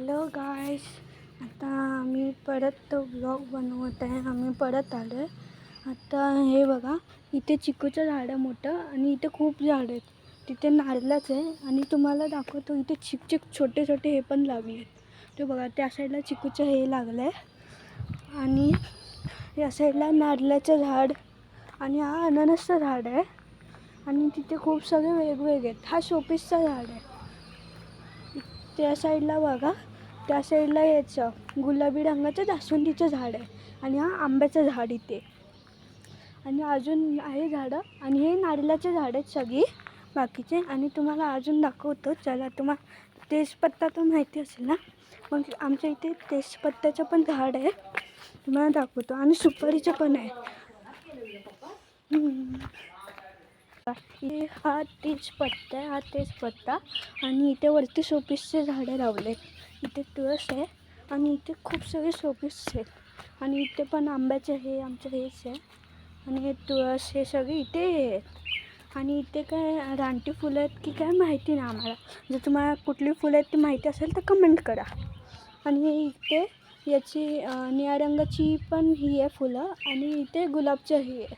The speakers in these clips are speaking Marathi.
हॅलो गाईस, आता आम्ही परत तो ब्लॉग बनवत आहे. आम्ही परत आलो आहे. आता हे बघा, इथे चिकूचं झाड आहे मोठं आणि इथे खूप झाड आहेत. तिथे नारळाचं आहे आणि तुम्हाला दाखवतो इथे चिक छोटे छोटे हे पण लागले. ते बघा, त्या साईडला चिकूचं हे लागलं आहे आणि या साईडला नारळाचं झाड आणि हा अननसचं झाड आहे आणि तिथे खूप सगळे वेगवेगळे आहेत. हा शोपीसचा झाड आहे. त्या साईडला बघा, त्या साईडला याचं गुलाबी रंगाचं जास्वंदीचं झाड आहे आणि हा आंब्याचं झाड इथे आणि अजून आहे झाडं आणि हे नारळाचे झाड आहेत सगळी बाकीचे. आणि तुम्हाला अजून दाखवतो, चला. तुम्हाला तेजपत्ता तर माहिती असेल ना, मग आमच्या इथे तेजपत्त्याचं पण झाड आहे, तुम्हाला दाखवतो. आणि सुपारीचं पण आहे. हा तेजपत्ता आहे, हा तेजपत्ता. आणि इथे वरती शोपीसचे झाडं लावले. इथे तुळस आहे आणि इथे खूप सगळे शोपीस आहेत. आणि इथे पण आंब्याचे हे आमचं हेच आहे आणि हे तुळस, हे सगळे इथे आहेत. आणि इथे काय रानटी फुलं आहेत की काय माहिती नाही आम्हाला. जर तुम्हाला कुठली फुलं आहेत ती माहिती असेल तर कमेंट करा. आणि इथे याची निळ्या रंगाची पण ही आहे फुलं आणि इथे गुलाबचं ही आहे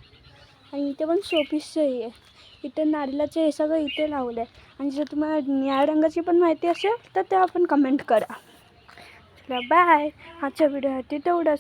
आणि इथे पण शोपीसचं ही आहे. इथे नारळाचं हे सगळं इथे लावलं आहे. आणि जर तुम्हाला निळ्या रंगाची पण माहिती असेल तर त्या पण कमेंट करा. चला बाय. आजच्या व्हिडिओसाठी तेवढंच.